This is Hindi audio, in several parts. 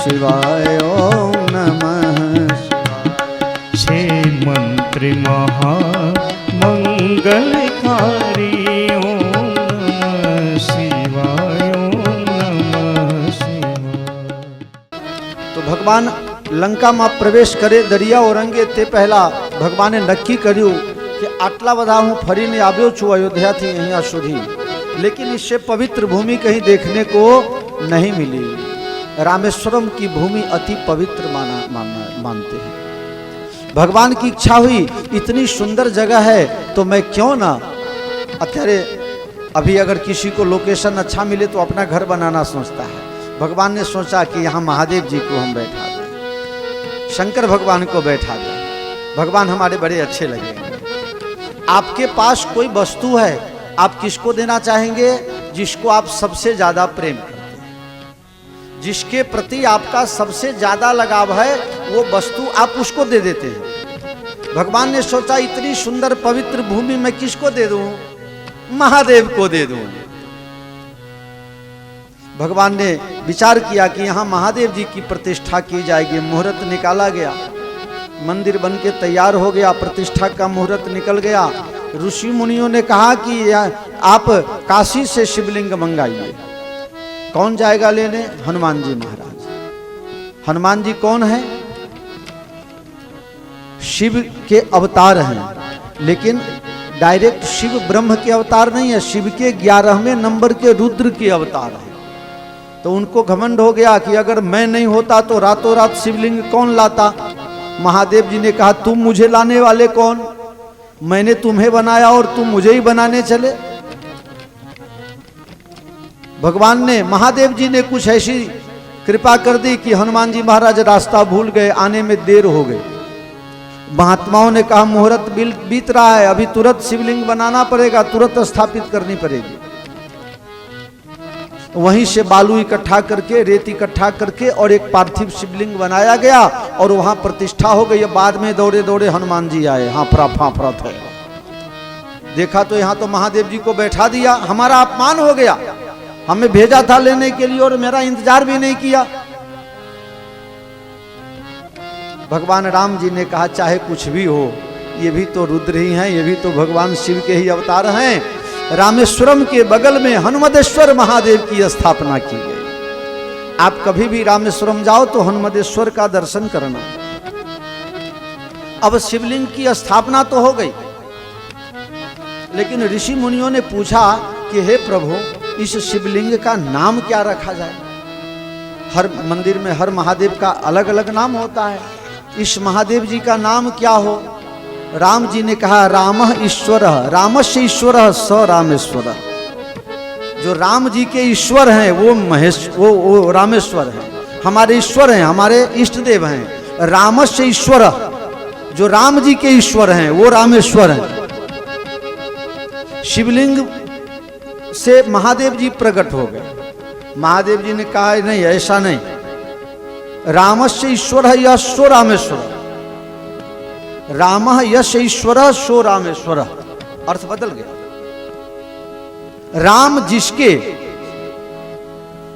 शिवाय, ओम नमः शिवाय। छे मंत्र महामंगलकारी, ओम नमः शिवाय, ओम नमः शिवाय। तो भगवान लंका में प्रवेश करे दरिया औरंगे ते पहला भगवाने नक्की कर्यु कि आटला बधा हूँ फरीने આવ્યો છું अयोध्या थी यहाँ सुधी, लेकिन इससे पवित्र भूमि कहीं देखने को नहीं मिली। रामेश्वरम की भूमि अति पवित्र मानते हैं। भगवान की इच्छा हुई इतनी सुंदर जगह है तो मैं क्यों ना अत्यारे अभी अगर किसी को लोकेशन अच्छा मिले तो अपना घर बनाना सोचता है। भगवान ने सोचा कि यहाँ महादेव जी को हम बैठा दें, शंकर भगवान को बैठा दें। भगवान हमारे बड़े अच्छे लगे। आपके पास कोई वस्तु है, आप किसको देना चाहेंगे? जिसको आप सबसे ज्यादा प्रेम करते हैं, जिसके प्रति आपका सबसे ज्यादा लगाव है, वो वस्तु आप उसको दे देते हैं। भगवान ने सोचा इतनी सुंदर पवित्र भूमि मैं किसको दे दूं? महादेव को दे दूं। भगवान ने विचार किया कि यहाँ महादेव जी की प्रतिष्ठा की जाएगी। मुहूर्त निकाला गया, मंदिर बन के तैयार हो गया, प्रतिष्ठा का मुहूर्त निकल गया। ऋषि मुनियों ने कहा कि आप काशी से शिवलिंग मंगाइए। कौन जाएगा लेने? हनुमान जी महाराज। हनुमान जी कौन है? शिव के अवतार हैं, लेकिन डायरेक्ट शिव ब्रह्म के अवतार नहीं है, शिव के 11वें नंबर के रुद्र के अवतार है। तो उनको घमंड हो गया कि अगर मैं नहीं होता तो रातों रात शिवलिंग कौन लाता? महादेव जी ने कहा तुम मुझे लाने वाले कौन? मैंने तुम्हें बनाया और तुम मुझे ही बनाने चले। भगवान ने, महादेव जी ने कुछ ऐसी कृपा कर दी कि हनुमान जी महाराज रास्ता भूल गए, आने में देर हो गई। महात्माओं ने कहा मुहूर्त बीत रहा है, अभी तुरंत शिवलिंग बनाना पड़ेगा, तुरंत स्थापित करनी पड़ेगी। वहीं से बालू इकट्ठा करके, रेत इकट्ठा करके और एक पार्थिव शिवलिंग बनाया गया और वहां प्रतिष्ठा हो गई। बाद में दौड़े दौड़े हनुमान जी आए, हाफरा फाफरा थे। देखा तो यहाँ तो महादेव जी को बैठा दिया, हमारा अपमान हो गया। हमें भेजा था लेने के लिए और मेरा इंतजार भी नहीं किया। भगवान राम जी ने कहा चाहे कुछ भी हो, ये भी तो रुद्र ही हैं, ये भी तो भगवान शिव के ही अवतार हैं। रामेश्वरम के बगल में हनुमदेश्वर महादेव की स्थापना की गई। आप कभी भी रामेश्वरम जाओ तो हनुमदेश्वर का दर्शन करना। अब शिवलिंग की स्थापना तो हो गई, लेकिन ऋषि मुनियों ने पूछा कि हे प्रभु, इस शिवलिंग का नाम क्या रखा जाए? हर मंदिर में हर महादेव का अलग अलग नाम होता है, इस महादेव जी का नाम क्या हो? राम जी ने कहा रामः ईश्वरः, रामस्य ईश्वरः स रामेश्वर। जो राम जी के ईश्वर हैं वो वो रामेश्वर हैं, हमारे ईश्वर हैं, हमारे इष्ट देव हैं। रामस्य ईश्वरः, जो राम जी के ईश्वर हैं वो रामेश्वर हैं। शिवलिंग से महादेव जी प्रकट हो गए। महादेव जी ने कहा नहीं, ऐसा नहीं, रामस्य ईश्वरः यः सो रामेश्वर, रामः यश ईश्वर सो रामेश्वर। अर्थ बदल गया। राम जिसके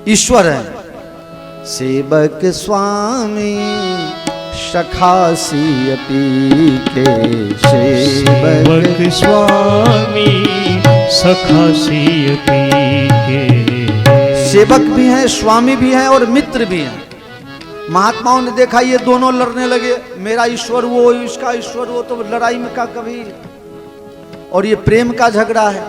ईश्वर है, सेवक स्वामी सखासी अपी के, सेवक स्वामी सखासी अपी के। सेवक भी हैं, स्वामी भी हैं और मित्र भी हैं। महात्माओं ने देखा ये दोनों लड़ने लगे, मेरा ईश्वर वो, इसका ईश्वर वो, तो लड़ाई में का कभी। और ये प्रेम का झगड़ा है,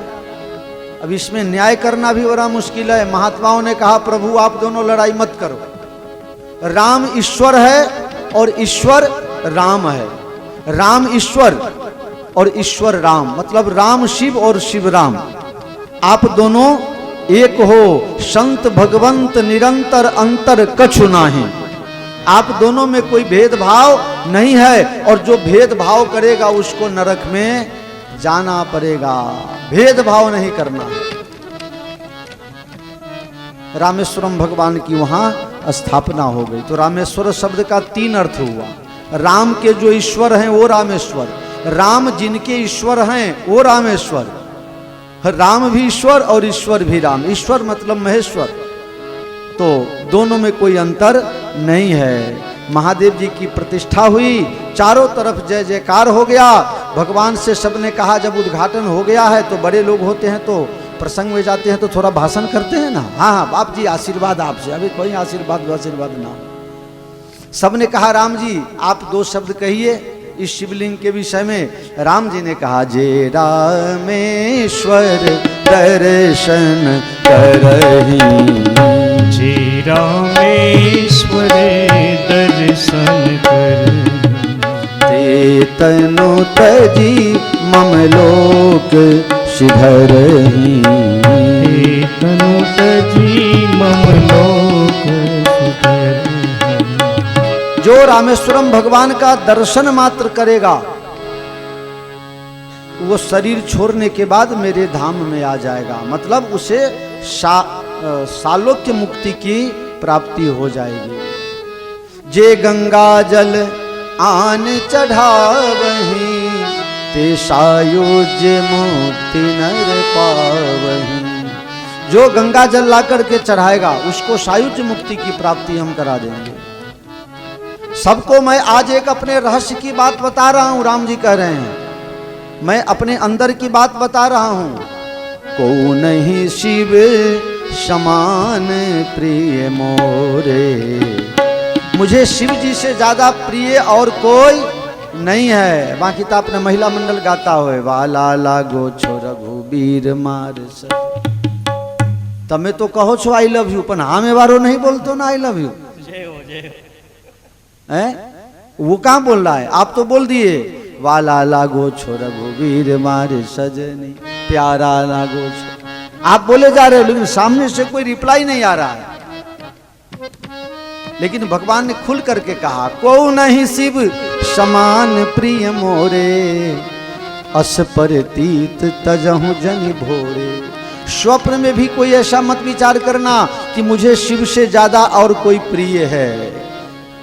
अब इसमें न्याय करना भी बड़ा मुश्किल है। महात्माओं ने कहा प्रभु आप दोनों लड़ाई मत करो, राम ईश्वर है और ईश्वर राम है। राम ईश्वर और ईश्वर राम, मतलब राम शिव और शिव राम, आप दोनों एक हो। संत भगवंत निरंतर अंतर कछु नाही। आप दोनों में कोई भेदभाव नहीं है, और जो भेदभाव करेगा उसको नरक में जाना पड़ेगा। भेदभाव नहीं करना है। रामेश्वरम भगवान की वहां स्थापना हो गई। तो रामेश्वर शब्द का 3 अर्थ हुआ। राम के जो ईश्वर हैं वो रामेश्वर, राम जिनके ईश्वर हैं वो रामेश्वर। राम भी ईश्वर और ईश्वर भी राम। ईश्वर मतलब महेश्वर। तो दोनों में कोई अंतर नहीं है। महादेव जी की प्रतिष्ठा हुई, चारों तरफ जय जयकार हो गया। भगवान से सबने कहा जब उद्घाटन हो गया है तो बड़े लोग होते हैं तो प्रसंग में जाते हैं तो थोड़ा भाषण करते हैं ना। हाँ हाँ बाप जी आशीर्वाद आपसे, अभी कोई आशीर्वाद ना हो। सबने कहा राम जी आप 2 शब्द कहिए इस शिवलिंग के विषय में। राम जी ने कहा जे रामेश्वर दर्शन करही, जे रामेश्वर दर्शन कर, ते तनु तजी मम लोक सिधरही, ते तनु तजी मम लोक सिधरही। जो रामेश्वरम भगवान का दर्शन मात्र करेगा वो शरीर छोड़ने के बाद मेरे धाम में आ जाएगा, मतलब उसे सालोक्य मुक्ति की प्राप्ति हो जाएगी। जे गंगा जल आन चढ़ावही, ते सायुज्य मुक्ति नर पावही। जो गंगा जल ला करके चढ़ाएगा उसको सायुज्य मुक्ति की प्राप्ति हम करा देंगे। सबको मैं आज एक अपने रहस्य की बात बता रहा हूं। राम जी कह रहे हैं मैं अपने अंदर की बात बता रहा हूं। को नहीं शिव समान प्रिय मोरे, मुझे शिव जी से ज्यादा प्रिय और कोई नहीं है। बाकी तो अपने महिला मंडल गाता हुए वाला लागो छो रघुबीर मार सब। तमें तो कहो छो आई लव यू, पर हाँ में बारो नहीं बोलते ना आई लव यू है। वो कहाँ बोल रहा है, आप तो बोल दिए वाला लागो छो रघुबीर मारे सजनी प्यारा लागो छो। आप बोले जा रहे हो लेकिन सामने से कोई रिप्लाई नहीं आ रहा है। लेकिन भगवान ने खुल करके कहा को नहीं शिव समान प्रिय मोरे, अस परतीत तजहु जनि भोरे। स्वप्न में भी कोई ऐसा मत विचार करना कि मुझे शिव से ज्यादा और कोई प्रिय है।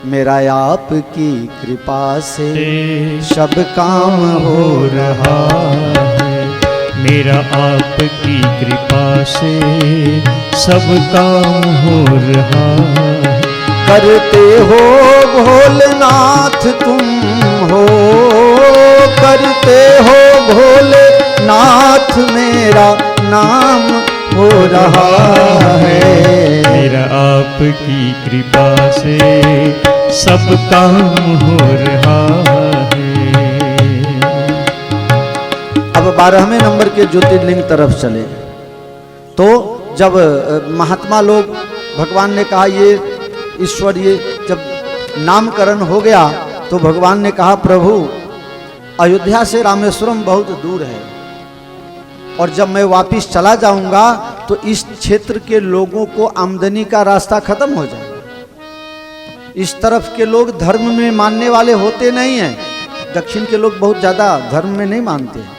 मेरा आपकी कृपा से सब काम हो रहा है, मेरा आपकी कृपा से सब काम हो रहा है। करते हो भोलेनाथ तुम हो, करते हो भोलेनाथ मेरा नाम हो रहा है। मेरा आपकी कृपा से सब काम हो रहा है। अब 12वें नंबर के ज्योतिर्लिंग तरफ चले तो जब महात्मा लोग भगवान ने कहा ये ईश्वर ये जब नामकरण हो गया तो भगवान ने कहा प्रभु अयोध्या से रामेश्वरम बहुत दूर है और जब मैं वापिस चला जाऊंगा तो इस क्षेत्र के लोगों को आमदनी का रास्ता खत्म हो जाएगा। इस तरफ के लोग धर्म में मानने वाले होते नहीं हैं, दक्षिण के लोग बहुत ज्यादा धर्म में नहीं मानते हैं।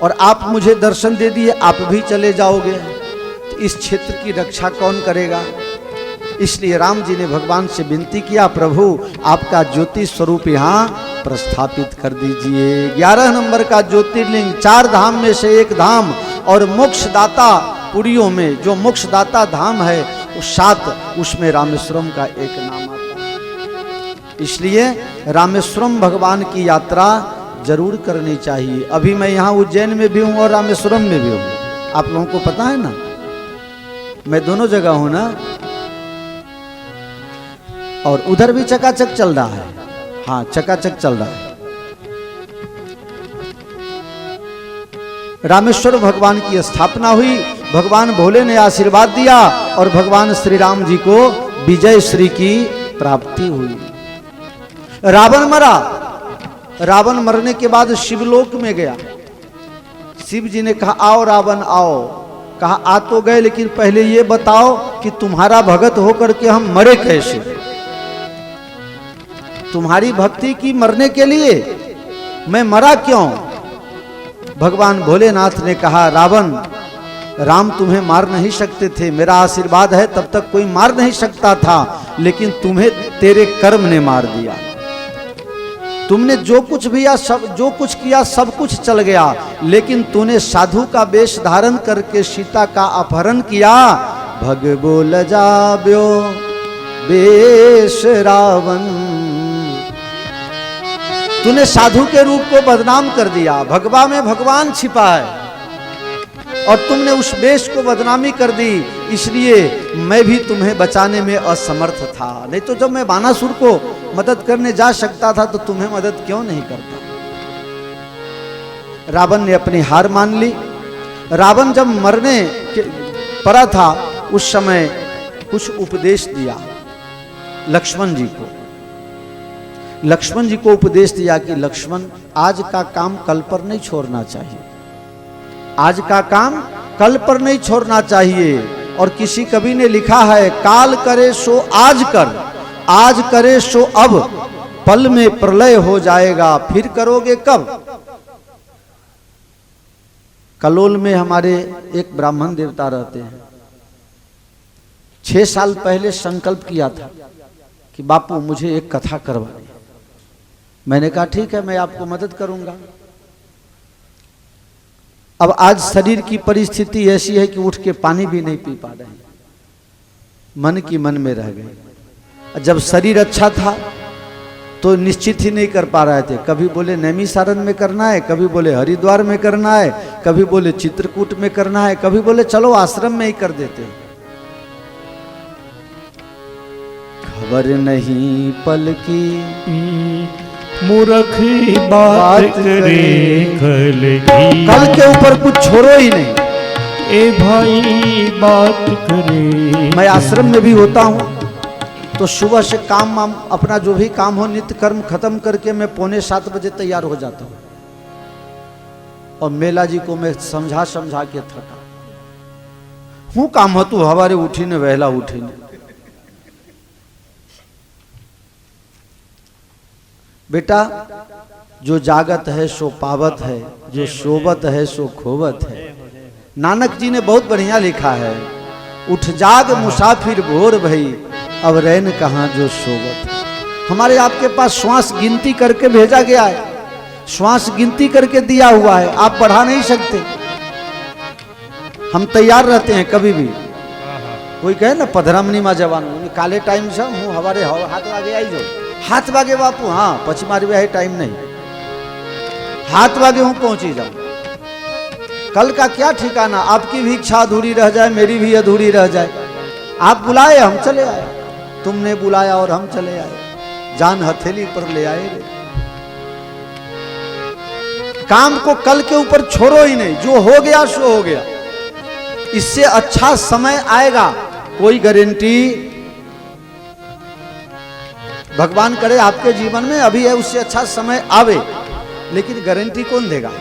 और आप मुझे दर्शन दे दिए, आप भी चले जाओगे तो इस क्षेत्र की रक्षा कौन करेगा। इसलिए राम जी ने भगवान से विनती किया प्रभु आपका ज्योति स्वरूप यहाँ प्रस्थापित कर दीजिए। 11 नंबर का ज्योतिर्लिंग 4 धाम में से एक धाम और मोक्षदाता पुरियों में जो मोक्षदाता धाम है उस 7 उसमें रामेश्वरम का एक नाम आता है। इसलिए रामेश्वरम भगवान की यात्रा जरूर करनी चाहिए। अभी मैं यहाँ उज्जैन में भी हूँ और रामेश्वरम में भी हूँ, आप लोगों को पता है ना, मैं दोनों जगह हूँ ना। और उधर भी चकाचक चल रहा है, हाँ चकाचक चल रहा है। रामेश्वर भगवान की स्थापना हुई, भगवान भोले ने आशीर्वाद दिया और भगवान श्री राम जी को विजय श्री की प्राप्ति हुई। रावण मरा, रावण मरने के बाद शिवलोक में गया। शिव जी ने कहा आओ रावण आओ। कहा आ तो गए लेकिन पहले ये बताओ कि तुम्हारा भगत होकर के हम मरे कैसे, तुम्हारी भक्ति की मरने के लिए मैं मरा क्यों। भगवान भोलेनाथ ने कहा रावण राम तुम्हें मार नहीं सकते थे, मेरा आशीर्वाद है तब तक कोई मार नहीं सकता था, लेकिन तुम्हें तेरे कर्म ने मार दिया। तुमने जो कुछ भी या सब जो कुछ किया सब कुछ चल गया, लेकिन तूने साधु का वेश धारण करके सीता का अपहरण किया। भग बोल जाब्यो बेश रावण। तूने साधु के रूप को बदनाम कर दिया, भगवा में भगवान छिपा है और तुमने उस वेश को बदनामी कर दी, इसलिए मैं भी तुम्हें बचाने में असमर्थ था। नहीं तो जब मैं बानासुर को मदद करने जा सकता था तो तुम्हें मदद क्यों नहीं करता। रावण ने अपनी हार मान ली। रावण जब मरने पड़ा था उस समय कुछ उपदेश दिया लक्ष्मण जी को। लक्ष्मण जी को उपदेश दिया कि लक्ष्मण, आज का काम कल पर नहीं छोड़ना चाहिए, आज का काम कल पर नहीं छोड़ना चाहिए। और किसी कवि ने लिखा है, काल करे सो आज कर, आज करे सो अब, पल में प्रलय हो जाएगा, फिर करोगे कब। कलोल में हमारे एक ब्राह्मण देवता रहते हैं। 6 साल पहले संकल्प किया था कि बापू मुझे एक कथा करवानी। मैंने कहा ठीक है, मैं आपको मदद करूंगा। अब आज शरीर की परिस्थिति ऐसी है कि उठ के पानी भी नहीं पी पा रहे हैं, मन की मन में रह गए। जब शरीर अच्छा था तो निश्चित ही नहीं कर पा रहे थे। कभी बोले नैमिसारण में करना है, कभी बोले हरिद्वार में करना है, कभी बोले चित्रकूट में करना है, कभी बोले चलो आश्रम में ही कर देते हैं। खबर नहीं पल की मूर्ख बात करे कल की, कल के ऊपर कुछ छोड़ो ही नहीं। ए भाई बात करे। मैं आश्रम में भी होता हूँ तो सुबह से काम अपना जो भी काम हो नित्य कर्म खत्म करके मैं 6:45 बजे तैयार हो जाता हूँ। और मेला जी को मैं समझा समझा के थका हूँ। काम हो तू हमारे उठी ने वहला उठी ने। बेटा जो जागत है सो पावत है, जो सोबत है सो खोवत है। नानक जी ने बहुत बढ़िया लिखा है, उठ जाग मुसाफिर भोर भई, अब रैन कहाँ जो सोबत है। हमारे आपके पास श्वास गिनती करके भेजा गया है, श्वास गिनती करके दिया हुआ है, आप बढ़ा नहीं सकते। हम तैयार रहते हैं कभी भी। कोई कहे ना पधरामनी मा जवान काले टाइम से हूँ हमारे हाथ आगे आई जो हाथ वागे बापू, हाँ पची मारी है टाइम नहीं, हाथ वागे हूं पहुंची जाऊं। कल का क्या ठिकाना, आपकी भी इच्छा अधूरी रह जाए, मेरी भी अधूरी रह जाए। आप बुलाए हम चले आए, तुमने बुलाया और हम चले आए, जान हथेली पर ले आए रे। काम को कल के ऊपर छोड़ो ही नहीं, जो हो गया सो हो गया। इससे अच्छा समय आएगा कोई गारंटी भगवान करे आपके जीवन में अभी है, उससे अच्छा समय आवे, लेकिन गारंटी कौन देगा।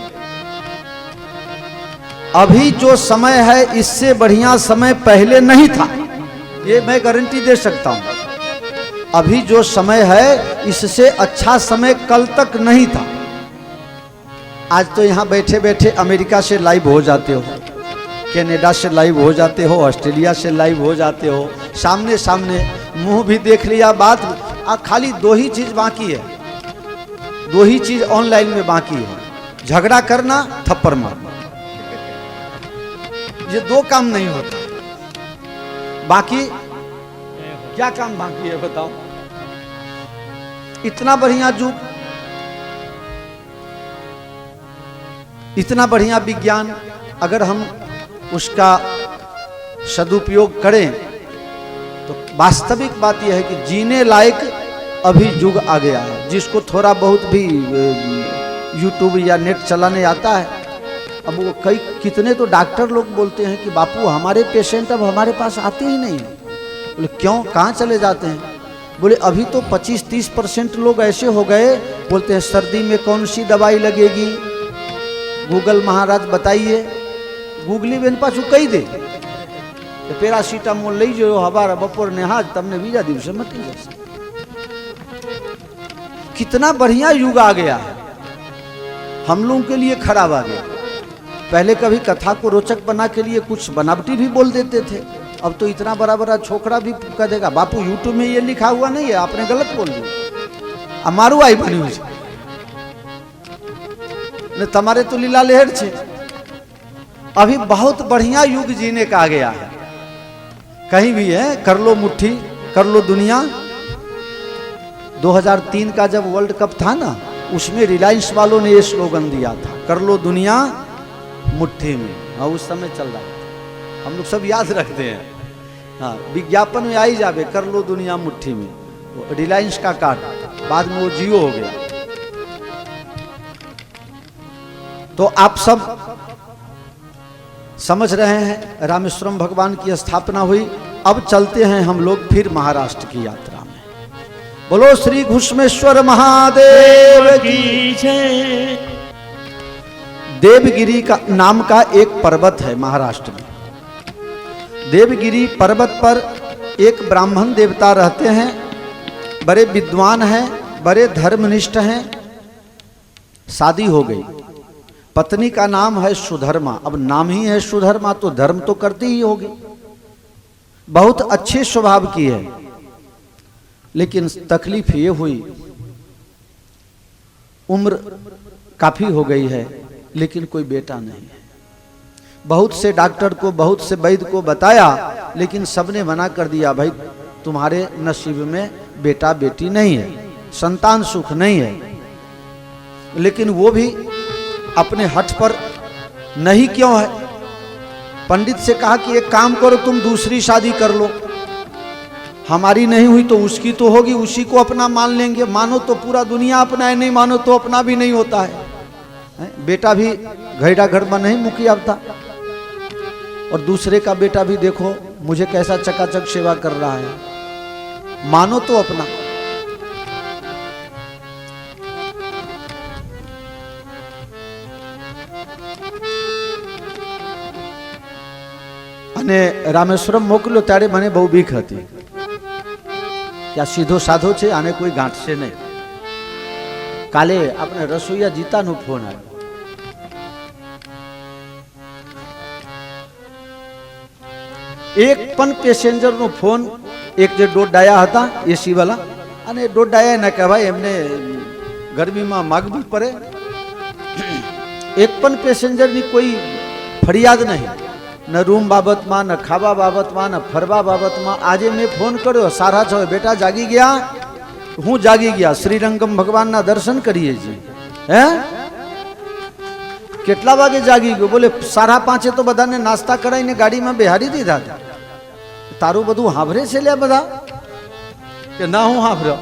अभी जो समय है इससे बढ़िया समय पहले नहीं था, ये मैं गारंटी दे सकता हूं। अभी जो समय है इससे अच्छा समय कल तक नहीं था। आज तो यहां बैठे बैठे अमेरिका से लाइव हो जाते हो, कनाडा से लाइव हो जाते हो, ऑस्ट्रेलिया से लाइव हो जाते हो, सामने सामने मुंह भी देख लिया। बात खाली 2 ही चीज बाकी है, 2 ही चीज ऑनलाइन में बाकी है, झगड़ा करना, थप्पड़ मारना। ये 2 काम नहीं होता, बाकी क्या काम बाकी है बताओ। इतना बढ़िया युग, इतना बढ़िया विज्ञान, अगर हम उसका सदुपयोग करें तो वास्तविक बात यह है कि जीने लायक अभी युग आ गया है। जिसको थोड़ा बहुत भी यूट्यूब या नेट चलाने आता है, अब वो कितने तो डॉक्टर लोग बोलते हैं कि बापू हमारे पेशेंट अब हमारे पास आते ही नहीं। बोले क्यों, कहाँ चले जाते हैं। बोले अभी तो 25-30% लोग ऐसे हो गए, बोलते हैं सर्दी में कौन सी दवाई लगेगी, गूगल महाराज बताइए। गूगली बेन पास कही दे पेरासीटामोल लई जो हमारा बपोर ने हाथ तमने बीजा दिवस मटी जैसे। कितना बढ़िया युग आ गया है, हम लोगों के लिए खराब आ गया। पहले कभी कथा को रोचक बना के लिए कुछ बनावटी भी बोल देते थे, अब तो इतना बड़ा बड़ा छोकरा भी कह देगा बापू यूट्यूब में ये लिखा हुआ नहीं है, आपने गलत बोल दिया, मारू आई बनी हुई ने तुम्हारे तो लीला लहर छे। अभी बहुत बढ़िया युग जीने का आ गया है, कहीं भी है कर लो मुट्ठी कर लो दुनिया। 2003 का जब वर्ल्ड कप था ना, उसमें रिलायंस वालों ने ये स्लोगन दिया था, कर लो दुनिया मुट्ठी में। हाँ, उस समय चल रहा था, हम लोग सब याद रखते हैं। हाँ, विज्ञापन में आई जावे, कर लो दुनिया मुट्ठी में, रिलायंस का कार्ड, बाद में वो जियो हो गया। तो आप सब समझ रहे हैं, रामेश्वरम भगवान की स्थापना हुई। अब चलते हैं हम लोग फिर महाराष्ट्र की यात्रा में। बोलो श्री घुष्मेश्वर महादेव की जय। देवगिरी का नाम का एक पर्वत है महाराष्ट्र में। देवगिरी पर्वत पर एक ब्राह्मण देवता रहते हैं, बड़े विद्वान हैं, बड़े धर्मनिष्ठ हैं। शादी हो गई, पत्नी का नाम है सुधर्मा। अब नाम ही है सुधर्मा तो धर्म तो करती ही होगी, बहुत अच्छे स्वभाव की है। लेकिन तकलीफ ये हुई, उम्र काफी हो गई है लेकिन कोई बेटा नहीं है। बहुत से डॉक्टर को, बहुत से वैद्य को बताया, लेकिन सबने मना कर दिया, भाई तुम्हारे नसीब में बेटा बेटी नहीं है, संतान सुख नहीं है। लेकिन वो भी अपने हठ पर नहीं क्यों है। पंडित से कहा कि एक काम करो, तुम दूसरी शादी कर लो, हमारी नहीं हुई तो उसकी तो होगी, उसी को अपना मान लेंगे। मानो तो पूरा दुनिया अपना है, नहीं मानो तो अपना भी नहीं होता है। बेटा भी घैडा घर में नहीं मुखिया था, और दूसरे का बेटा भी देखो मुझे कैसा चकाचक सेवा कर रहा है, मानो तो अपना। અને રામેશ્વરમ મોકલ્યો ત્યારે મને બહુ બીક હતી કે આ સીધો સાધો છે, આને કોઈ ગાંઠશે નહીં. કાલે આપણે રસોઈયા જીતાનો ફોન આવ્યો. એક પણ પેસેન્જરનો ફોન, એક જે દોડાયા હતા એસી વાળા, અને દોડાયા ના કહેવાય, એમને ગરમીમાં માગવી પડે. એક પણ પેસેન્જરની કોઈ ફરિયાદ નહીં, ન રૂમ બાબતમાં, ન ખાવા બાબતમાં, ન ફરવા બાબતમાં. આજે મેં ફોન કર્યો 6:30, બેટા જાગી ગયા? હું જાગી ગયા, શ્રીરંગમ ભગવાનના દર્શન કરીએ છીએ. હે કેટલા વાગે જાગી ગયો? બોલે 5:30 તો બધાને નાસ્તા કરાવીને ગાડીમાં બેહાડી દીધા હતા. તારું બધું હાંભરે છે લે બધા કે ના? હું હાંભર્યો.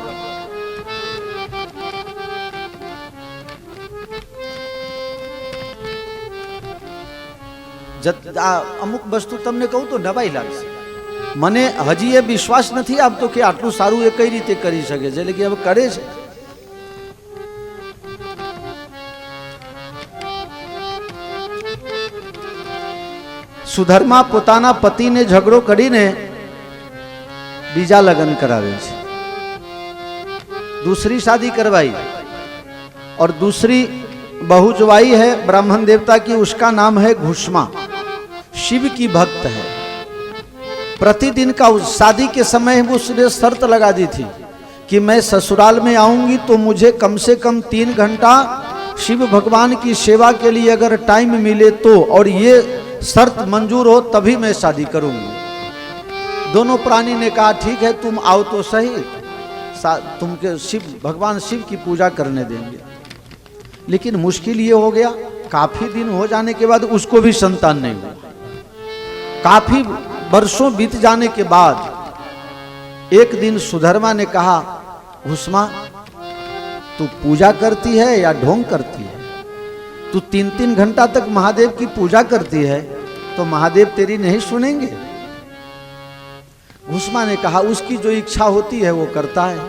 અમુક વસ્તુ તમને કહું તો નવાઈ લાગશે. મને હજી એ વિશ્વાસ નથી આપતો કે આટલું સારું એ કઈ રીતે કરી શકે છે, એટલે કે હવે કરે છે. સુધર્મા પોતાના પતિને ઝઘડો કરીને બીજા લગ્ન કરાવે છે, दूसरी शादी करवाई, और दूसरी बहू जो आई है ब्राह्मण देवता की, उसका नाम है घुष्मा, शिव की भक्त है. प्रतिदिन का उस शादी के समय उसने शर्त लगा दी थी कि मैं ससुराल में आऊंगी तो मुझे कम से कम 3 घंटा शिव भगवान की सेवा के लिए अगर टाइम मिले तो, और ये शर्त मंजूर हो तभी मैं शादी करूंगी. दोनों प्राणी ने कहा ठीक है तुम आओ तो सही, तुमके शिव भगवान शिव की पूजा करने देंगे. लेकिन मुश्किल ये हो गया, काफी दिन हो जाने के बाद उसको भी संतान नहीं हुआ. काफी वर्षों बीत जाने के बाद एक दिन सुधर्मा ने कहा, घुष्मा तू पूजा करती है या ढोंग करती है? तू 3-3 घंटा तक महादेव की पूजा करती है तो महादेव तेरी नहीं सुनेंगे? घुष्मा ने कहा उसकी जो इच्छा होती है वो करता है.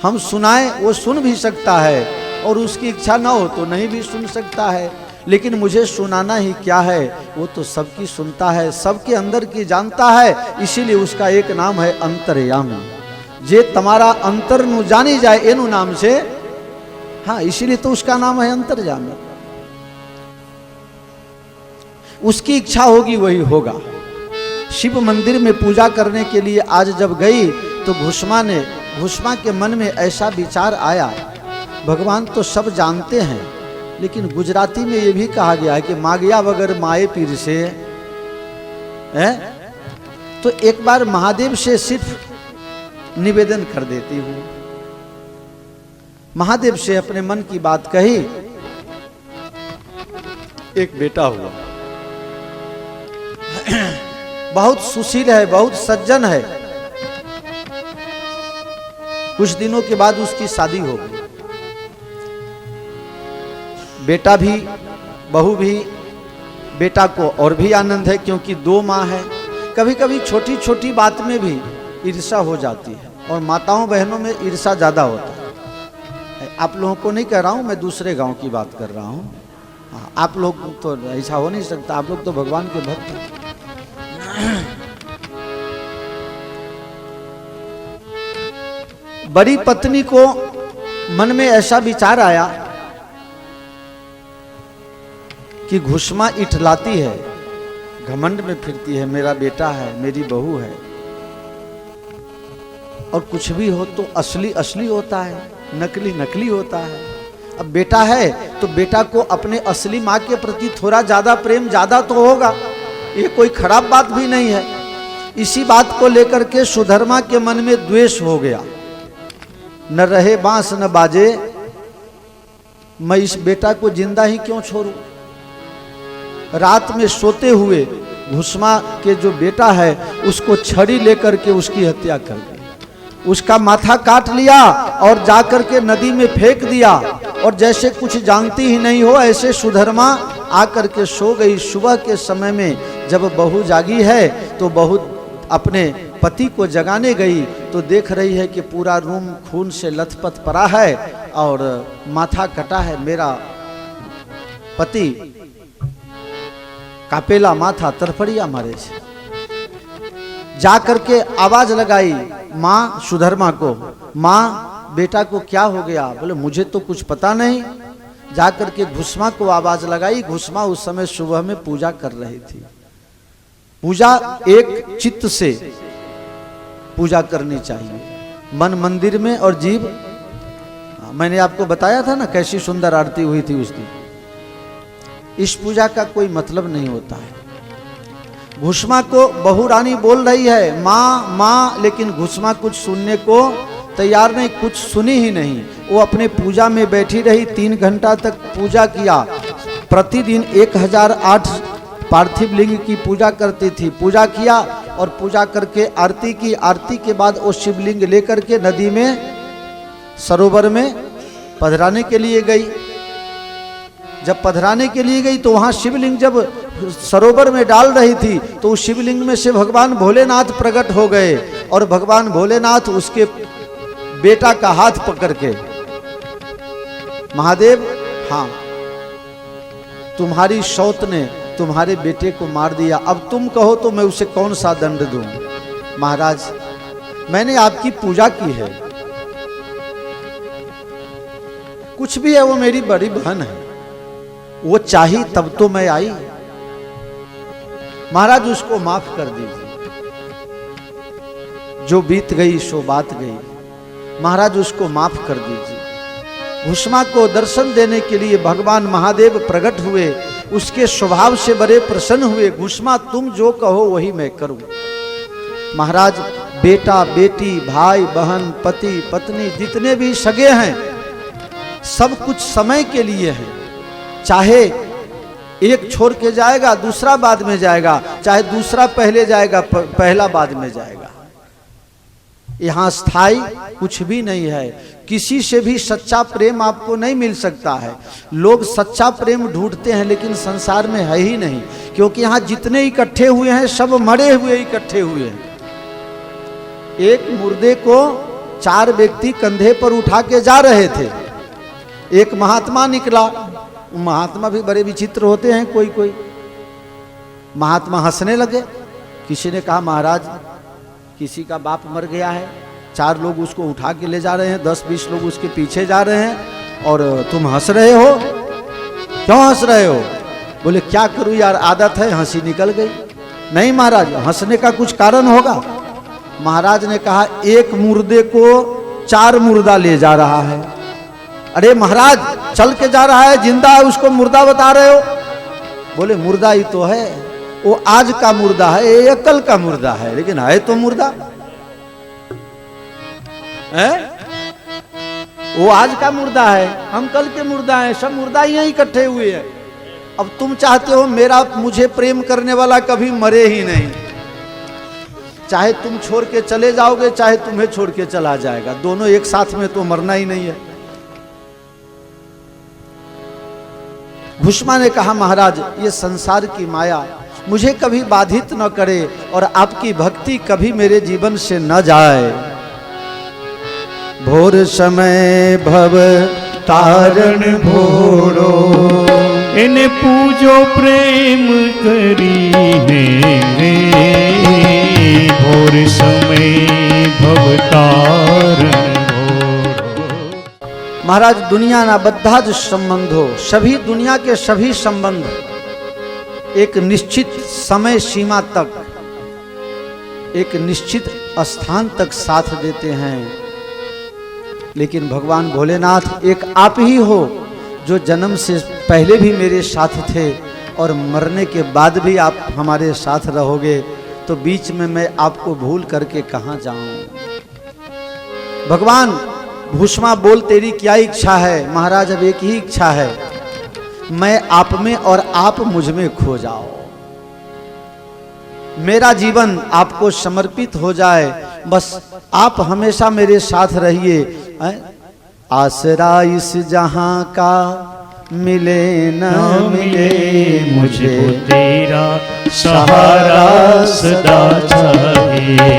हम सुनाएं वो सुन भी सकता है, और उसकी इच्छा ना हो तो नहीं भी सुन सकता है. लेकिन मुझे सुनाना ही क्या है, वो तो सबकी सुनता है, सबके अंदर की जानता है. इसीलिए उसका एक नाम है अंतर्यामी. जे तुम्हारा अंतर नु जानी जाए एनु नाम से, हाँ इसीलिए तो उसका नाम है अंतर्यामी. उसकी इच्छा होगी वही होगा. शिव मंदिर में पूजा करने के लिए आज जब गई तो घुष्मा के मन में ऐसा विचार आया, भगवान तो सब जानते हैं, लेकिन गुजराती में ये भी कहा गया है कि मागिया वगर माए पीर से है तो एक बार महादेव से सिर्फ निवेदन कर देती हूं। महादेव से अपने मन की बात कही। एक बेटा हुआ, बहुत सुशील है, बहुत सज्जन है। कुछ दिनों के बाद उसकी शादी हो गई। बेटा भी बहू भी, बेटा को और भी आनंद है क्योंकि 2 माँ है। कभी कभी छोटी छोटी बात में भी ईर्ष्या हो जाती है और माताओं बहनों में ईर्ष्या ज्यादा होता है। आप लोगों को नहीं कह रहा हूं, मैं दूसरे गांव की बात कर रहा हूं। हाँ, आप लोग तो ऐसा हो नहीं सकता, आप लोग तो भगवान के भक्त हैं। बड़ी पत्नी को मन में ऐसा विचार आया कि घुसमा इठलाती है, घमंड में फिरती है, मेरा बेटा है, मेरी बहू है, और कुछ भी हो तो असली असली होता है, नकली नकली होता है। अब बेटा है तो बेटा को अपने असली माँ के प्रति थोड़ा ज्यादा प्रेम ज्यादा तो होगा, ये कोई खराब बात भी नहीं है। इसी बात को लेकर के सुधर्मा के मन में द्वेष हो गया। न रहे बांस न बाजे, मैं इस बेटा को जिंदा ही क्यों छोड़ूं। रात में सोते हुए घुसमा के जो बेटा है उसको छड़ी लेकर के उसकी हत्या कर दी, उसका माथा काट लिया और जाकर के नदी में फेंक दिया, और जैसे कुछ जानती ही नहीं हो ऐसे सुधर्मा आकर के सो गई। सुबह के समय में जब बहू जागी है तो बहू अपने पति को जगाने गई तो देख रही है कि पूरा रूम खून से लथपथ पड़ा है और माथा कटा है। मेरा पति कापेला माथा तरफड़िया मारे से। जा करके आवाज लगाई माँ सुधर्मा को, माँ बेटा को क्या हो गया। बोले मुझे तो कुछ पता नहीं। जा करके घुसमा को आवाज लगाई। घुसमा उस समय सुबह में पूजा कर रही थी। पूजा एक चित्त से पूजा करनी चाहिए, मन मंदिर में और जीव। मैंने आपको बताया था ना कैसी सुंदर आरती हुई थी उस दिन। इस पूजा का कोई मतलब नहीं होता है। घुसमा को बहू रानी बोल रही है माँ माँ, लेकिन घुसमा कुछ सुनने को तैयार नहीं, कुछ सुनी ही नहीं। वो अपने पूजा में बैठी रही। 3 घंटा तक पूजा किया। प्रतिदिन 1008 पार्थिव लिंग की पूजा करती थी। पूजा किया और पूजा करके आरती की। आरती के बाद वो शिवलिंग लेकर के नदी में सरोवर में पधराने के लिए गई। जब पधराने के लिए गई तो वहां शिवलिंग जब सरोवर में डाल रही थी तो उस शिवलिंग में से भगवान भोलेनाथ प्रकट हो गए और भगवान भोलेनाथ उसके बेटा का हाथ पकड़ के, महादेव हाँ तुम्हारी शौत ने तुम्हारे बेटे को मार दिया, अब तुम कहो तो मैं उसे कौन सा दंड दूं। महाराज मैंने आपकी पूजा की है, कुछ भी है, वो मेरी बड़ी बहन है, वो चाही तब तो मैं आई। महाराज उसको माफ कर दीजिए, जो बीत गई सो बात गई। महाराज उसको माफ कर दीजिए। घुसमा को दर्शन देने के लिए भगवान महादेव प्रकट हुए, उसके स्वभाव से बड़े प्रसन्न हुए। घुसमा तुम जो कहो वही मैं करूं। महाराज बेटा बेटी भाई बहन पति पत्नी जितने भी सगे हैं सब कुछ समय के लिए है। चाहे एक छोड़ के जाएगा दूसरा बाद में जाएगा, चाहे दूसरा पहले जाएगा पहला बाद में जाएगा। यहां स्थायी कुछ भी नहीं है। किसी से भी सच्चा प्रेम आपको नहीं मिल सकता है। लोग सच्चा प्रेम ढूंढते हैं लेकिन संसार में है ही नहीं, क्योंकि यहां जितने इकट्ठे हुए हैं सब मरे हुए इकट्ठे हुए हैं। एक मुर्दे को 4 व्यक्ति कंधे पर उठा के जा रहे थे। एक महात्मा निकला। महात्मा भी बड़े विचित्र होते हैं। कोई कोई महात्मा हंसने लगे। किसी ने कहा महाराज किसी का बाप मर गया है, 4 लोग उसको उठा के ले जा रहे हैं, 10-20 लोग उसके पीछे जा रहे हैं और तुम हंस रहे हो, क्यों हंस रहे हो? बोले क्या करूं यार, आदत है। हंसी निकल गई। नहीं महाराज हंसने का कुछ कारण होगा। महाराज ने कहा एक मुर्दे को 4 मुर्दा ले जा रहा है। अरे महाराज चल के जा रहा है, जिंदा है, उसको मुर्दा बता रहे हो? बोले मुर्दा ही तो है। वो आज का मुर्दा है, ये कल का मुर्दा है, लेकिन है तो मुर्दा है। वो आज का मुर्दा है, हम कल के मुर्दा हैं, सब मुर्दा ही यहीं इकट्ठे हुए हैं। अब तुम चाहते हो मुझे प्रेम करने वाला कभी मरे ही नहीं, चाहे तुम छोड़ के चले जाओगे, चाहे तुम्हें छोड़ के चला जाएगा, दोनों एक साथ में तो मरना ही नहीं है। भुष्मा ने कहा, महाराज ये संसार की माया मुझे कभी बाधित न करे और आपकी भक्ति कभी मेरे जीवन से न जाए। भोर समय भव तारण भोरो, इन्हें पूजो प्रेम करी रे, भोर समय भवतारण भोरो। महाराज दुनिया ना बद्धा जो संबंध हो, सभी दुनिया के सभी संबंध एक निश्चित समय सीमा तक, एक निश्चित स्थान तक साथ देते हैं, लेकिन भगवान भोलेनाथ एक आप ही हो जो जन्म से पहले भी मेरे साथ थे और मरने के बाद भी आप हमारे साथ रहोगे, तो बीच में मैं आपको भूल करके कहाँ जाऊं। भगवान भूष्मा बोल तेरी क्या इच्छा है? महाराज अब एक ही इच्छा है, मैं आप में और आप मुझ में खो जाओ, मेरा जीवन आपको समर्पित हो जाए, बस आप हमेशा मेरे साथ रहिए। आसरा इस जहां का मिले न मिले, मुझे तेरा सहारा सदा चाहिए।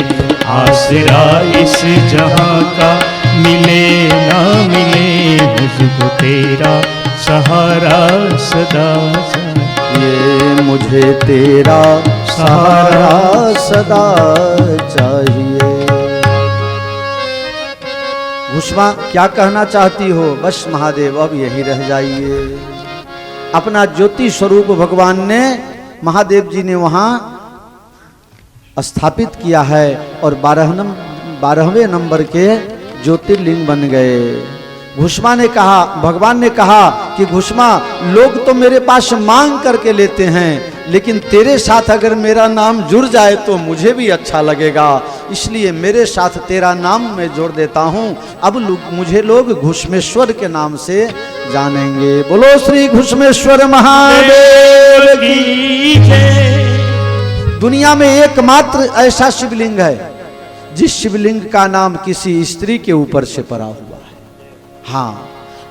आसरा इस जहां का मिले ना मिले, मुझको तेरा सहारा सदा चाहिए। मुझे तेरा सहारा सदा चाहिए। भुष्मा क्या कहना चाहती हो? बस महादेव अब यही रह जाइए। अपना ज्योति स्वरूप भगवान ने, महादेव जी ने वहां स्थापित किया है और 12वें नंबर के ज्योतिर्लिंग बन गए। भुष्मा ने कहा, भगवान ने कहा कि भुष्मा लोग तो मेरे पास मांग करके लेते हैं, लेकिन तेरे साथ अगर मेरा नाम जुड़ जाए तो मुझे भी अच्छा लगेगा, इसलिए मेरे साथ तेरा नाम मैं जोड़ देता हूं। अब मुझे लोग घुष्मेश्वर के नाम से जानेंगे। बोलो श्री घुष्मेश्वर महादेव की जय। दुनिया में एकमात्र ऐसा शिवलिंग है जिस शिवलिंग का नाम किसी स्त्री के ऊपर से पड़ा हुआ है। हाँ,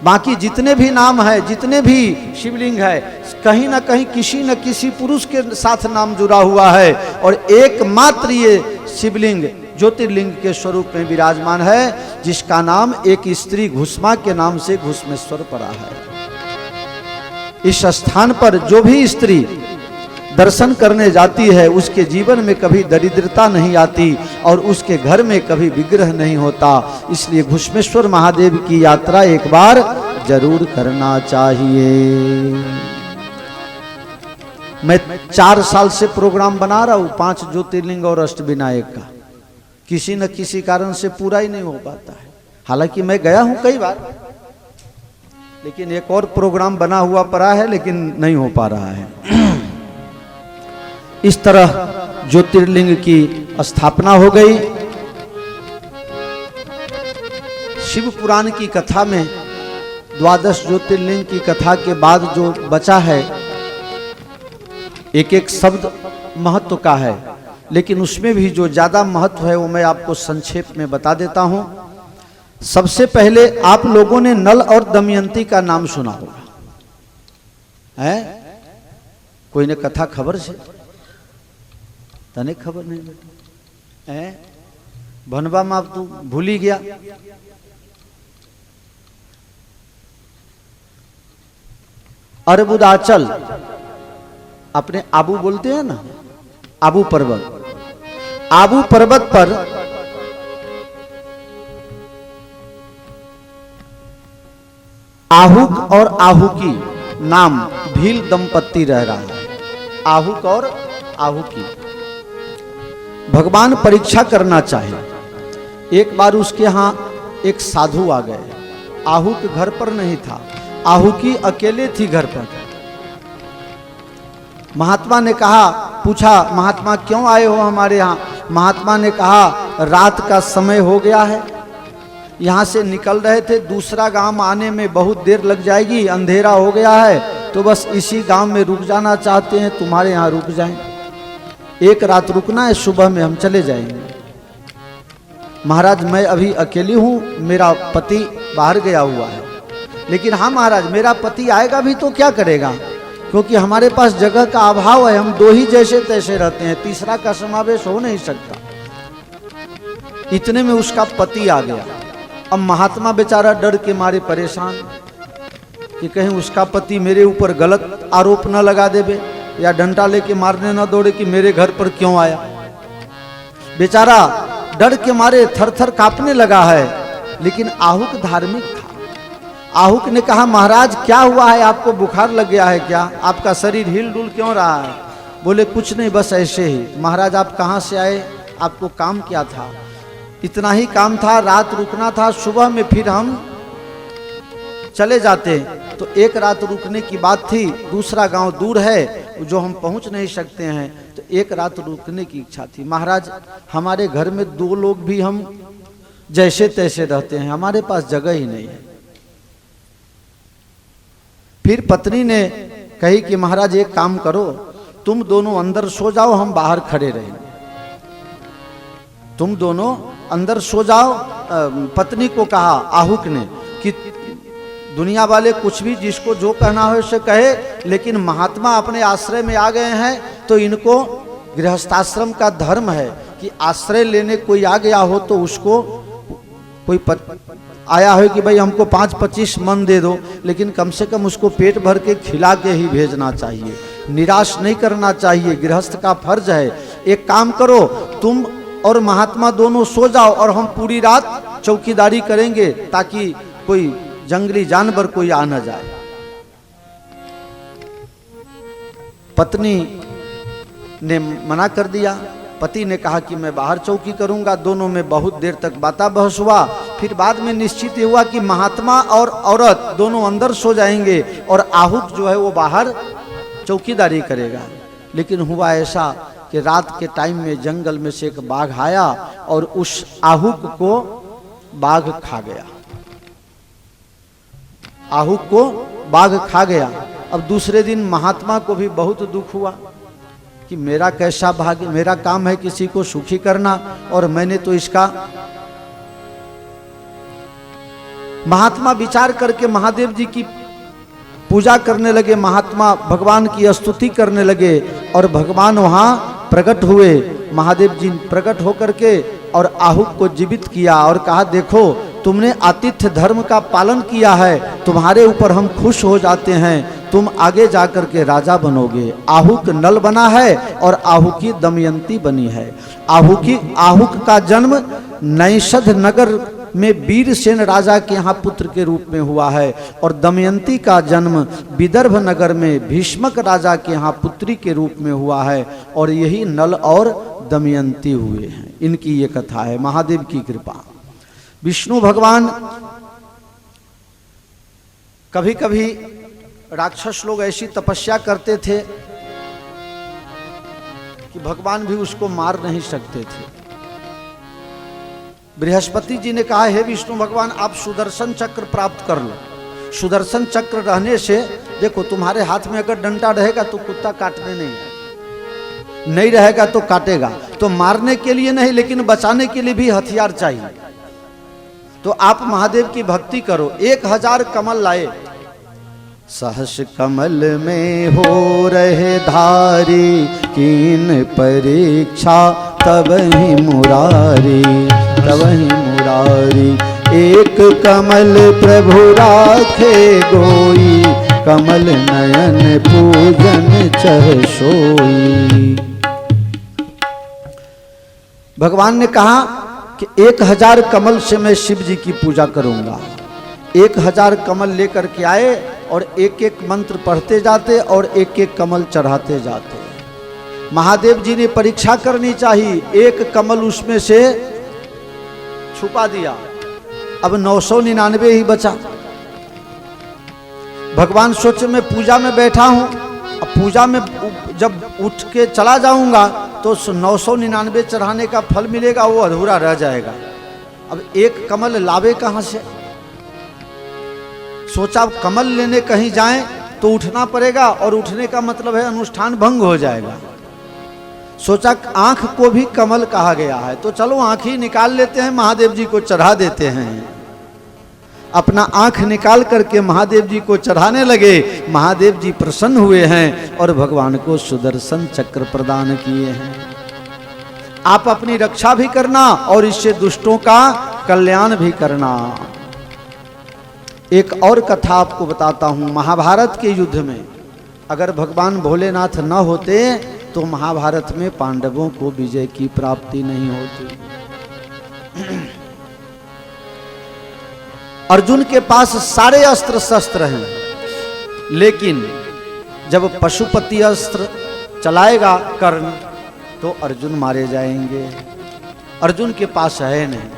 बाकी जितने भी नाम है, जितने भी शिवलिंग है, कहीं ना कहीं किसी न किसी पुरुष के साथ नाम जुड़ा हुआ है, और एकमात्र ये शिवलिंग ज्योतिर्लिंग के स्वरूप में विराजमान है जिसका नाम एक स्त्री घुष्मा के नाम से घुष्मेश्वर पड़ा है। इस स्थान पर जो भी स्त्री दर्शन करने जाती है उसके जीवन में कभी दरिद्रता नहीं आती और उसके घर में कभी विग्रह नहीं होता, इसलिए घुष्मेश्वर महादेव की यात्रा एक बार जरूर करना चाहिए। मैं 4 साल से प्रोग्राम बना रहा हूं 5 ज्योतिर्लिंग और अष्टविनायक का, किसी न किसी कारण से पूरा ही नहीं हो पाता है। हालांकि मैं गया हूं कई बार, लेकिन एक और प्रोग्राम बना हुआ पड़ा है लेकिन नहीं हो पा रहा है। इस तरह ज्योतिर्लिंग की स्थापना हो गई। शिव पुराण की कथा में 12 ज्योतिर्लिंग की कथा के बाद जो बचा है, एक एक शब्द महत्व का है, लेकिन उसमें भी जो ज्यादा महत्व है वो मैं आपको संक्षेप में बता देता हूं। सबसे पहले आप लोगों ने नल और दमयंती का नाम सुना होगा, है? कोई ने कथा खबर से तने खबर नहीं बेटा, है? भनवा में आप तू भूल ही गया। अरबुदाचल अपने आबू बोलते हैं ना, आबू पर्वत, आबू पर्वत पर आहुक और आहुकी नाम भील दंपत्ति रह रहा है। आहुक और आहुकी भगवान परीक्षा करना चाहे। एक बार उसके यहां एक साधु आ गए, आहुक घर पर नहीं था, आहुकी अकेले थी घर पर। महात्मा ने कहा, पूछा महात्मा क्यों आए हो हमारे यहाँ? महात्मा ने कहा रात का समय हो गया है, यहाँ से निकल रहे थे, दूसरा गांव आने में बहुत देर लग जाएगी, अंधेरा हो गया है, तो बस इसी गांव में रुक जाना चाहते हैं, तुम्हारे यहाँ रुक जाएं। एक रात रुकना है, सुबह में हम चले जाएंगे। महाराज मैं अभी अकेली हूँ, मेरा पति बाहर गया हुआ है। लेकिन हाँ महाराज, मेरा पति आएगा भी तो क्या करेगा, क्योंकि हमारे पास जगह का अभाव है, हम दो ही जैसे तैसे रहते हैं, तीसरा का समावेश हो नहीं सकता। इतने में उसका पति आ गया। अब महात्मा बेचारा डर के मारे परेशान कि कहीं उसका पति मेरे ऊपर गलत आरोप न लगा देवे या डंडा लेके मारने न दौड़े कि मेरे घर पर क्यों आया। बेचारा डर के मारे थर थर कांपने लगा है। लेकिन आहुक धार्मिक था। आहुक ने कहा महाराज क्या हुआ है, आपको बुखार लग गया है क्या, आपका शरीर हिल डुल क्यों रहा है? बोले कुछ नहीं, बस ऐसे ही। महाराज आप कहाँ से आए, आपको काम क्या था? इतना ही काम था, रात रुकना था, सुबह में फिर हम चले जाते। तो एक रात रुकने की बात थी, दूसरा गांव दूर है जो हम पहुंच नहीं सकते हैं, तो एक रात रुकने की इच्छा थी। महाराज हमारे घर में दो लोग भी हम जैसे तैसे रहते हैं, हमारे पास जगह ही नहीं है। फिर पत्नी ने कही कि महाराज एक काम करो, तुम दोनों अंदर सो जाओ, हम बाहर खड़े रहेंगे। तुम दोनों अंदर सो जाओ। पत्नी को कहा आहुक ने कि दुनिया वाले कुछ भी जिसको जो कहना हो उसे कहे, लेकिन महात्मा अपने आश्रय में आ गए हैं तो इनको गृहस्थाश्रम का धर्म है कि आश्रय लेने कोई आ गया हो तो उसको कोई आया हो कि भाई हमको 5-25 मन दे दो, लेकिन कम से कम उसको पेट भर के खिला के ही भेजना चाहिए, निराश नहीं करना चाहिए, गृहस्थ का फर्ज है। एक काम करो, तुम और महात्मा दोनों सो जाओ और हम पूरी रात चौकीदारी करेंगे ताकि कोई जंगली जानवर कोई आ न जाए। पत्नी ने मना कर दिया। पति ने कहा कि मैं बाहर चौकी करूंगा। दोनों में बहुत देर तक बाता बहस हुआ। फिर बाद में निश्चित हुआ कि महात्मा और औरत दोनों अंदर सो जाएंगे और आहुक जो है वो बाहर चौकीदारी करेगा। लेकिन हुआ ऐसा कि रात के टाइम में जंगल में से एक बाघ आया और उस आहुक को बाघ खा गया। आहुक को बाघ खा गया। अब दूसरे दिन महात्मा को भी बहुत दुख हुआ कि मेरा कैसा भाग्य, मेरा काम है किसी को सुखी करना और मैंने तो इसका। महात्मा विचार करके महादेव जी की पूजा करने लगे। महात्मा भगवान की स्तुति करने लगे और भगवान वहां प्रकट हुए। महादेव जी प्रकट होकर के और आहुक को जीवित किया और कहा देखो तुमने आतिथ्य धर्म का पालन किया है, तुम्हारे ऊपर हम खुश हो जाते हैं, तुम आगे जाकर के राजा बनोगे। आहुक नल बना है और आहुकी दमयंती बनी है। आहुक का जन्म नैषध नगर में वीरसेन राजा के यहाँ पुत्र के रूप में हुआ है और दमयंती का जन्म विदर्भ नगर में भीष्मक राजा के यहाँ पुत्री के रूप में हुआ है और यही नल और दमयंती हुए हैं। इनकी ये कथा है, महादेव की कृपा। विष्णु भगवान कभी कभी राक्षस लोग ऐसी तपस्या करते थे कि भगवान भी उसको मार नहीं सकते थे। बृहस्पति जी ने कहा हे विष्णु भगवान आप सुदर्शन चक्र प्राप्त कर लो। सुदर्शन चक्र रहने से देखो तुम्हारे हाथ में अगर डंडा रहेगा तो कुत्ता काटने नहीं रहेगा तो काटेगा। तो मारने के लिए नहीं लेकिन बचाने के लिए भी हथियार चाहिए। तो आप महादेव की भक्ति करो। 1000 कमल लाए। सहस कमल में हो रहे धारी, कीन परीक्षा तब ही मुरारी, तब ही मुरारी। एक कमल प्रभु राखे गोई, कमल नयन पूजन चह सोई। भगवान ने कहा कि 1000 कमल से मैं शिव जी की पूजा करूंगा। 1000 कमल लेकर के आए और एक एक मंत्र पढ़ते जाते और एक एक कमल चढ़ाते जाते। महादेव जी ने परीक्षा करनी चाहिए। एक कमल उसमें से छुपा दिया, अब 999 ही बचा। भगवान सोचे मैं पूजा में बैठा हूं, अब पूजा में जब उठ के चला जाऊंगा तो 999 चढ़ाने का फल मिलेगा, वो अधूरा रह जाएगा। अब एक कमल लावे कहां से? सोचा कमल लेने कहीं जाएं तो उठना पड़ेगा, और उठने का मतलब है अनुष्ठान भंग हो जाएगा। सोचा आंख को भी कमल कहा गया है, तो चलो आंख ही निकाल लेते हैं, महादेव जी को चढ़ा देते हैं। अपना आंख निकाल करके महादेव जी को चढ़ाने लगे। महादेव जी प्रसन्न हुए हैं और भगवान को सुदर्शन चक्र प्रदान किए हैं। आप अपनी रक्षा भी करना और इससे दुष्टों का कल्याण भी करना। एक और कथा आपको बताता हूं। महाभारत के युद्ध में अगर भगवान भोलेनाथ न होते तो महाभारत में पांडवों को विजय की प्राप्ति नहीं होती। अर्जुन के पास सारे अस्त्र शस्त्र हैं, लेकिन जब पशुपति अस्त्र चलाएगा कर्ण तो अर्जुन मारे जाएंगे। अर्जुन के पास है नहीं।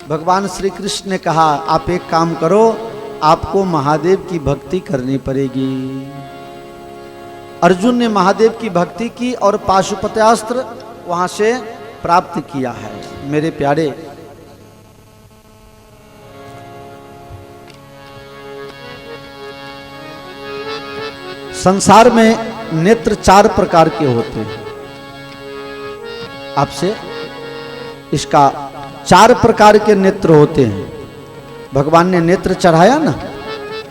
भगवान श्री कृष्ण ने कहा आप एक काम करो, आपको महादेव की भक्ति करनी पड़ेगी। अर्जुन ने महादेव की भक्ति की और पाशुपतास्त्र वहां से प्राप्त किया है। मेरे प्यारे, संसार में नेत्र 4 प्रकार के होते हैं। आपसे इसका 4 प्रकार के नेत्र होते हैं। भगवान ने नेत्र चढ़ाया ना,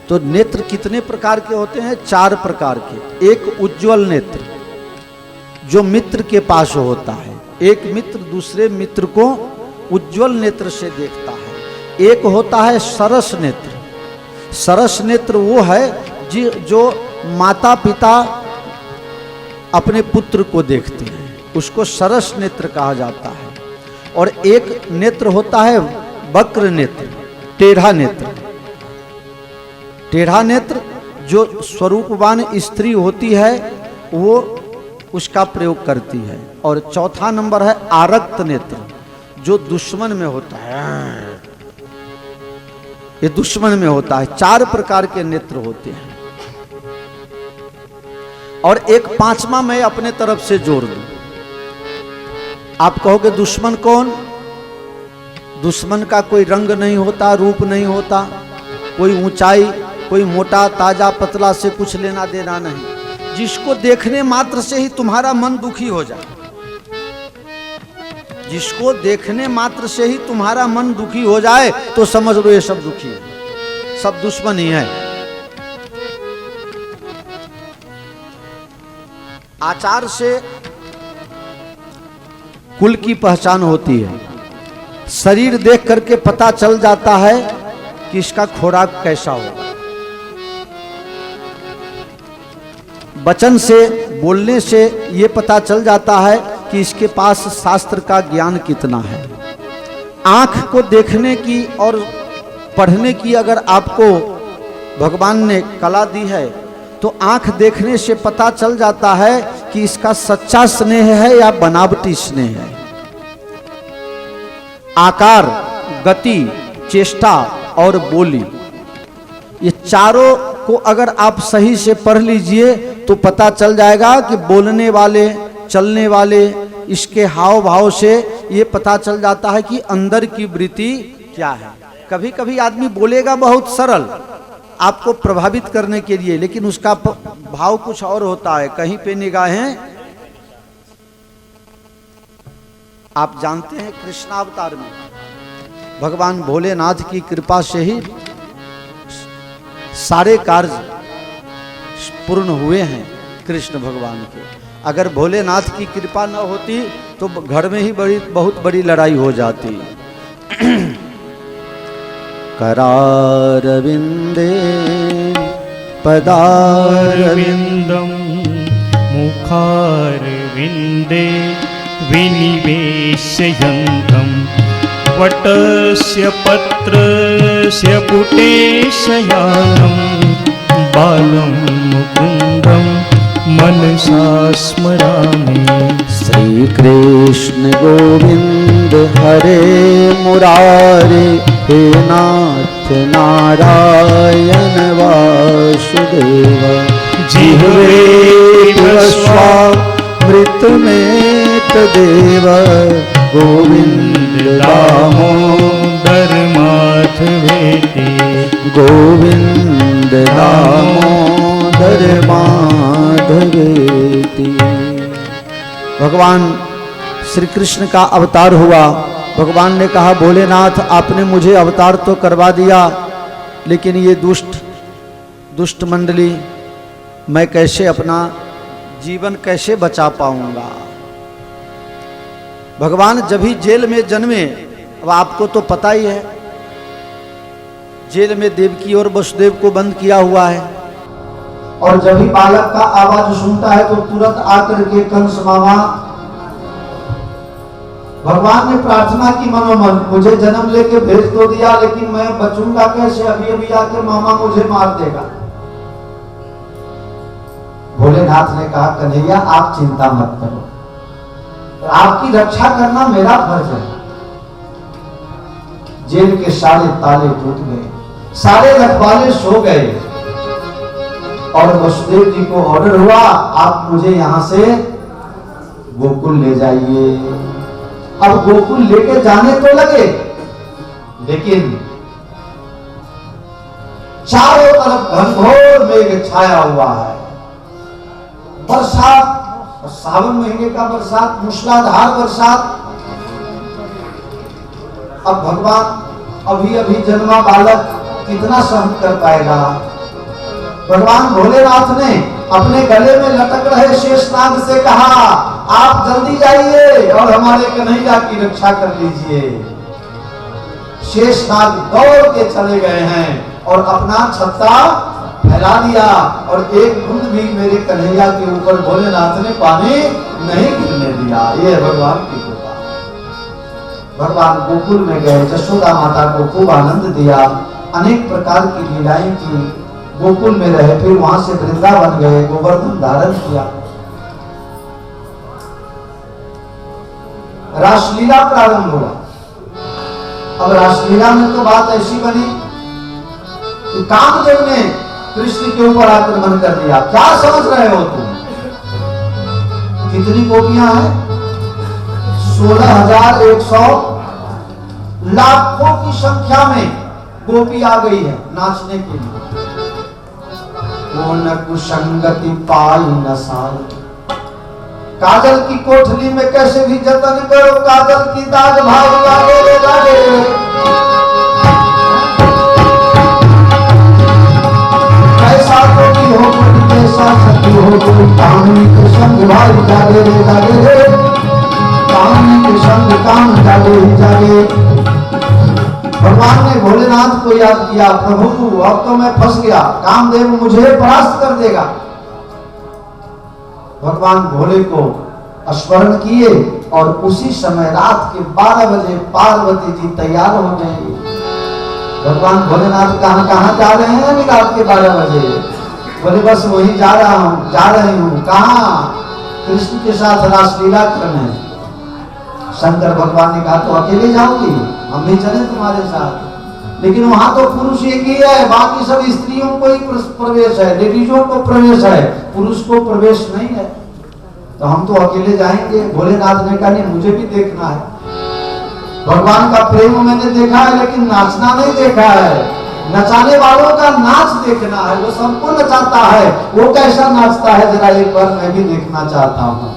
तो नेत्र कितने प्रकार के होते हैं? 4 प्रकार के। एक उज्जवल नेत्र जो मित्र के पास होता है, एक मित्र दूसरे मित्र को उज्जवल नेत्र से देखता है। एक होता है सरस नेत्र। सरस नेत्र वो है जो माता पिता अपने पुत्र को देखते हैं, उसको सरस नेत्र कहा जाता है। और एक नेत्र होता है वक्र नेत्र, टेढ़ा नेत्र। टेढ़ा नेत्र जो स्वरूपवान स्त्री होती है वो उसका प्रयोग करती है। और चौथा नंबर है आरक्त नेत्र, जो दुश्मन में होता है। ये दुश्मन में होता है। 4 प्रकार के नेत्र होते हैं। और एक 5वां मैं अपने तरफ से जोड़ दूं। आप कहोगे दुश्मन कौन? दुश्मन का कोई रंग नहीं होता, रूप नहीं होता, कोई ऊंचाई, कोई मोटा ताजा पतला से कुछ लेना देना नहीं। जिसको देखने मात्र से ही तुम्हारा मन दुखी हो जाए, जिसको देखने मात्र से ही तुम्हारा मन दुखी हो जाए तो समझ लो ये सब दुखी है, सब दुश्मन ही है। आचार से कुल की पहचान होती है। शरीर देख करके पता चल जाता है कि इसका खुराक कैसा होगा। वचन से, बोलने से ये पता चल जाता है कि इसके पास शास्त्र का ज्ञान कितना है। आंख को देखने की और पढ़ने की अगर आपको भगवान ने कला दी है तो आंख देखने से पता चल जाता है कि इसका सच्चा स्नेह है या बनावटी स्नेह है। आकार, गति, चेष्टा और बोली, ये चारों को अगर आप सही से पढ़ लीजिए तो पता चल जाएगा कि बोलने वाले, चलने वाले, इसके हाव भाव से ये पता चल जाता है कि अंदर की वृत्ति क्या है। कभी कभी आदमी बोलेगा बहुत सरल आपको प्रभावित करने के लिए, लेकिन उसका भाव कुछ और होता है। कहीं पे निगाहें, आप जानते हैं कृष्णावतार में भगवान भोलेनाथ की कृपा से ही सारे कार्य पूर्ण हुए हैं कृष्ण भगवान के। अगर भोलेनाथ की कृपा न होती तो घर में ही बहुत बड़ी लड़ाई हो जाती। करारविंदे पदारविंदम मुखारविंदे विनिवेशयन्तं वटस्य पत्रस्य पुटे शयानं बालं मुकुन्दं मनसा स्मरामि। श्री कृष्ण गोविंद हरे मुरारे, हे नाथ नारायण वासुदेव। जिह्वे मृत में तदेव गोविंद दामोदर माधवेति गोविंद दामोदर माधवेति। भगवान श्री कृष्ण का अवतार हुआ। भगवान ने कहा भोलेनाथ आपने मुझे अवतार तो करवा दिया, लेकिन ये दुष्ट मंडली मैं कैसे अपना जीवन कैसे बचा पाऊंगा। भगवान जब ही जेल में जन्मे, अब आपको तो पता ही है जेल में देवकी और वसुदेव को बंद किया हुआ है, और जब ही बालक का आवाज सुनता है तो तुरंत आकर के कंस मामा, भगवान ने प्रार्थना की मनोमन मुझे जन्म लेके भेज तो दिया, लेकिन मैं बचूंगा कैसे, अभी अभी आके मामा मुझे मार देगा। भोलेनाथ ने कहा कन्हैया आप चिंता मत करो, आपकी रक्षा करना मेरा फर्ज है। जेल के सारे ताले टूट गए, सारे रखवाले सो गए, और वसुदेव जी को ऑर्डर हुआ आप मुझे यहां से गोकुल ले जाइए। अब गोकुल लेके जाने तो लगे, लेकिन चारों तरफ घनघोर मेघ छाया हुआ है, बरसात, सावन महीने का बरसात, मूसलाधार बरसात। अब भगवान अभी अभी जन्मा बालक कितना सहन कर पाएगा। भगवान भोलेनाथ ने अपने गले में लटक रहे शेषनाग से कहा आप जल्दी जाइए और हमारे कन्हैया की रक्षा कर लीजिए। शेषनाग दौड़ के चले गए हैं और अपना छत्ता फैला दिया, और एक बूंद भी मेरे कन्हैया के ऊपर भोलेनाथ ने पानी नहीं गिरने दिया। ये भगवान की कृपा। भगवान गोकुल में गए, यशोदा माता को खूब आनंद दिया, अनेक प्रकार की लीलाएं की, गोकुल में रहे, फिर वहां से वृंदावन गए, गोवर्धन धारण किया, रासलीला प्रारंभ हुआ। अब रासलीला में तो बात ऐसी बनी कि कामदेव ने कृष्ण के ऊपर आक्रमण कर दिया। क्या समझ रहे हो तुम? कितनी गोपियां हैं? 16,100 लाखों की संख्या में गोपी आ गई है नाचने के लिए। न कुसंगति पाई न साल, काजल की कोठली में कैसे भी जतन करो, काजल की दाग भाग लागे रे लागे। कैसा कोई हो कैसा सखी हो, कामनी के संग भाई जागे रे जागे रे, कामनी के संग काम जागे जागे। भगवान ने भोलेनाथ को याद किया, प्रभु अब तो मैं फंस गया, कामदेव मुझे परास्त कर देगा। भगवान भोले को स्मरण किए, और उसी समय रात के 12 बजे पार्वती जी तैयार हो गए। भगवान भोलेनाथ कहाँ जा रहे हैं अभी रात के 12 बजे? बोले बस वही जा रही हूँ। कहाँ? कृष्ण के साथ रासलीला करने। शंकर भगवान ने कहा तो अकेले जाओगी, हम भी चले तुम्हारे साथ। लेकिन वहां तो पुरुष एक ही है, बाकी सब स्त्रियों को ही प्रवेश है, लेडीजों को प्रवेश है, पुरुष को प्रवेश नहीं है, तो हम तो अकेले जाएंगे। भोलेनाथ ने कहा नहीं मुझे भी देखना है। भगवान का प्रेम मैंने देखा है, लेकिन नाचना नहीं देखा है। नचाने वालों का नाच देखना है, वो सबको नचाता है, वो कैसा नाचता है जरा एक बार मैं भी देखना चाहता हूँ।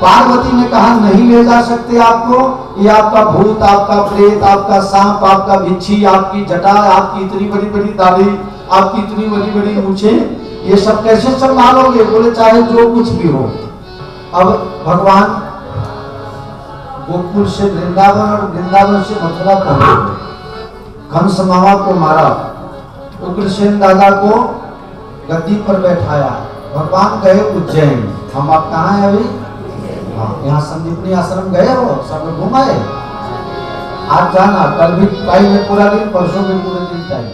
पार्वती ने कहा नहीं ले जा सकते आपको, ये आपका भूत, आपका प्रेत, आपका सांप, आपका बिच्छी, आपकी जटा, आपकी इतनी बड़ी बड़ी दाढ़ी, आपकी इतनी बड़ी बड़ी मूछें, ये सब कैसे संभालोगे? बोले चाहे जो कुछ भी हो। अब भगवान गोकुल से वृंदावन और वृंदावन से मथुरा पहुंचे। कंस मामा को मारा, उग्रसेन दादा को गद्दी पर बैठाया। भगवान गए उज्जैन। हम आप कहाँ हैं अभी? यहाँ संदीपनी आश्रम गए हो, सब घुमाए। आज जाना, कल भी टाइम है पूरा दिन, परसों भी पूरे दिन टाइम।